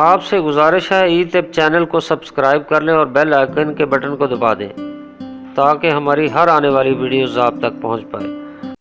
آپ سے گزارش ہے ای طب چینل کو سبسکرائب کر لیں اور بیل آئیکن کے بٹن کو دبا دیں تاکہ ہماری ہر آنے والی ویڈیوز آپ تک پہنچ پائے۔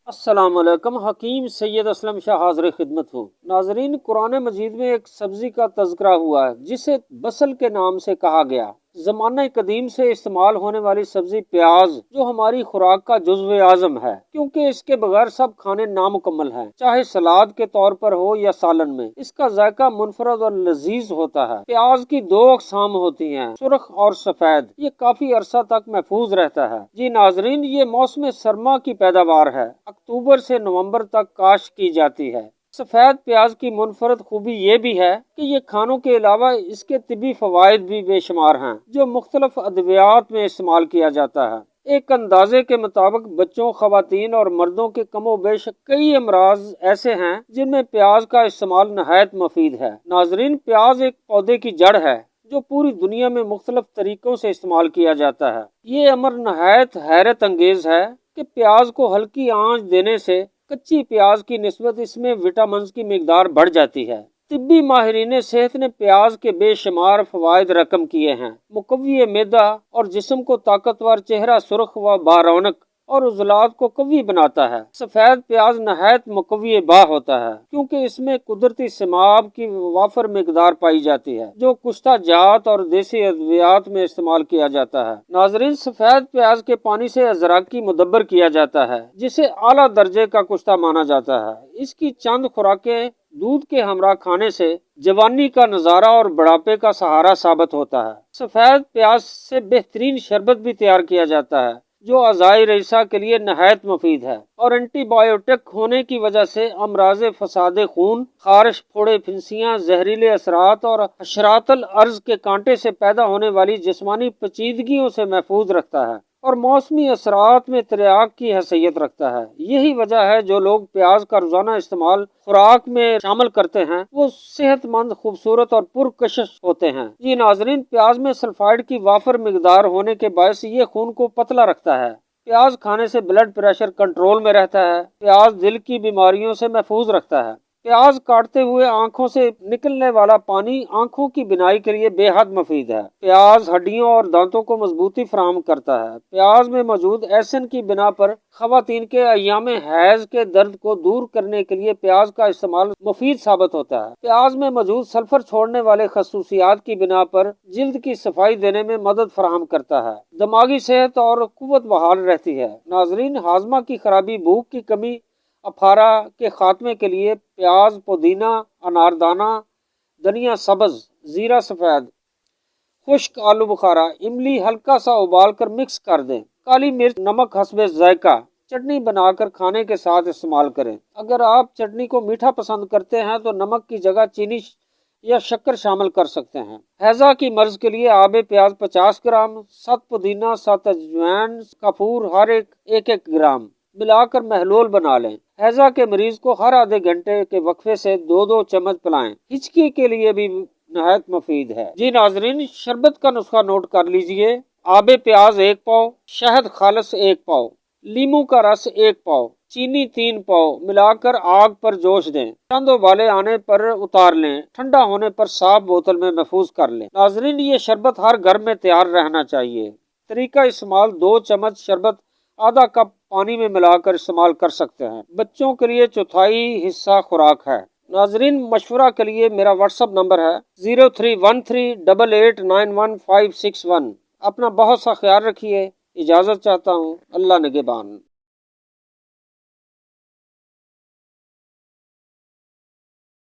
السلام علیکم، حکیم سید اسلم شاہ حاضر خدمت ہوں۔ ناظرین، قرآن مجید میں ایک سبزی کا تذکرہ ہوا ہے جسے بصل کے نام سے کہا گیا۔ زمانہ قدیم سے استعمال ہونے والی سبزی پیاز جو ہماری خوراک کا جزو اعظم ہے، کیونکہ اس کے بغیر سب کھانے نامکمل ہیں، چاہے سلاد کے طور پر ہو یا سالن میں۔ اس کا ذائقہ منفرد اور لذیذ ہوتا ہے۔ پیاز کی دو اقسام ہوتی ہیں، سرخ اور سفید۔ یہ کافی عرصہ تک محفوظ رہتا ہے۔ جی ناظرین، یہ موسم سرما کی پیداوار ہے، اکتوبر سے نومبر تک کاشت کی جاتی ہے۔ سفید پیاز کی منفرد خوبی یہ بھی ہے کہ یہ کھانوں کے علاوہ اس کے طبی فوائد بھی بے شمار ہیں، جو مختلف ادویات میں استعمال کیا جاتا ہے۔ ایک اندازے کے مطابق بچوں، خواتین اور مردوں کے کم و بیش کئی امراض ایسے ہیں جن میں پیاز کا استعمال نہایت مفید ہے۔ ناظرین، پیاز ایک پودے کی جڑ ہے جو پوری دنیا میں مختلف طریقوں سے استعمال کیا جاتا ہے۔ یہ امر نہایت حیرت انگیز ہے کہ پیاز کو ہلکی آنچ دینے سے کچی پیاز کی نسبت اس میں وٹامنز کی مقدار بڑھ جاتی ہے۔ طبی ماہرین صحت نے پیاز کے بے شمار فوائد رقم کیے ہیں۔ مقوی معدہ اور جسم کو طاقتور، چہرہ سرخ و بارونق اور عضلات کو قوی بناتا ہے۔ سفید پیاز نہایت مقوی باہ ہوتا ہے کیونکہ اس میں قدرتی سماب کی وافر مقدار پائی جاتی ہے جو کشتہ جات اور دیسی ادویات میں استعمال کیا جاتا ہے۔ ناظرین، سفید پیاز کے پانی سے ازراکی مدبر کیا جاتا ہے جسے اعلیٰ درجے کا کشتہ مانا جاتا ہے۔ اس کی چند خوراکیں دودھ کے ہمراہ کھانے سے جوانی کا نظارہ اور بڑھاپے کا سہارا ثابت ہوتا ہے۔ سفید پیاز سے بہترین شربت بھی تیار کیا جاتا ہے جو اعضائے رئیسہ کے لیے نہایت مفید ہے اور اینٹی بائیوٹک ہونے کی وجہ سے امراض فساد خون، خارش، پھوڑے، پھنسیاں، زہریلے اثرات اور حشرات الارض کے کانٹے سے پیدا ہونے والی جسمانی پیچیدگیوں سے محفوظ رکھتا ہے اور موسمی اثرات میں تریاق کی حیثیت رکھتا ہے۔ یہی وجہ ہے جو لوگ پیاز کا روزانہ استعمال خوراک میں شامل کرتے ہیں وہ صحت مند، خوبصورت اور پرکشش ہوتے ہیں۔ جی ناظرین، پیاز میں سلفائڈ کی وافر مقدار ہونے کے باعث یہ خون کو پتلا رکھتا ہے۔ پیاز کھانے سے بلڈ پریشر کنٹرول میں رہتا ہے۔ پیاز دل کی بیماریوں سے محفوظ رکھتا ہے۔ پیاز کاٹتے ہوئے آنکھوں سے نکلنے والا پانی آنکھوں کی بینائی کے لیے بے حد مفید ہے۔ پیاز ہڈیوں اور دانتوں کو مضبوطی فراہم کرتا ہے۔ پیاز میں موجود ایسن کی بنا پر خواتین کے ایام حیض کے درد کو دور کرنے کے لیے پیاز کا استعمال مفید ثابت ہوتا ہے۔ پیاز میں موجود سلفر چھوڑنے والے خصوصیات کی بنا پر جلد کی صفائی دینے میں مدد فراہم کرتا ہے۔ دماغی صحت اور قوت بحال رہتی ہے۔ ناظرین، ہاضمہ کی خرابی، بھوک کی کمی، افارہ کے خاتمے کے لیے پیاز، پودینہ، اناردانہ، دھنیا سبز، زیرہ سفید، خشک آلو بخارا، املی ہلکا سا ابال کر مکس کر دیں، کالی مرچ، نمک حسب ذائقہ، چٹنی بنا کر کھانے کے ساتھ استعمال کریں۔ اگر آپ چٹنی کو میٹھا پسند کرتے ہیں تو نمک کی جگہ چینی یا شکر شامل کر سکتے ہیں۔ ہیضہ کی مرض کے لیے آب پیاز 50 گرام، 7 پودینہ، 7 اجوائن، کافور ہر ایک گرام ملا کر محلول بنا لیں۔ ہیضہ کے مریض کو ہر آدھے گھنٹے کے وقفے سے 2 چمچ پلائیں۔ ہچکی کے لیے بھی نہایت مفید ہے۔ جی ناظرین، شربت کا نسخہ نوٹ کر لیجئے۔ آب پیاز 1 پاؤ، شہد خالص 1 پاؤ، لیموں کا رس 1 پاؤ، چینی 3 پاؤ ملا کر آگ پر جوش دیں۔ چند ابالے آنے پر اتار لیں۔ ٹھنڈا ہونے پر صاف بوتل میں محفوظ کر لیں۔ ناظرین، یہ شربت ہر گھر میں تیار رہنا چاہیے۔ طریقہ استعمال: 2 چمچ شربت آدھا کپ پانی میں ملا کر استعمال کر سکتے ہیں۔ بچوں کے لیے چوتھائی حصہ خوراک ہے۔ ناظرین، مشورہ کے لیے میرا واٹس ایپ نمبر ہے 031388915561۔ اپنا بہت سا خیال رکھیے۔ اجازت چاہتا ہوں۔ اللہ نگہبان۔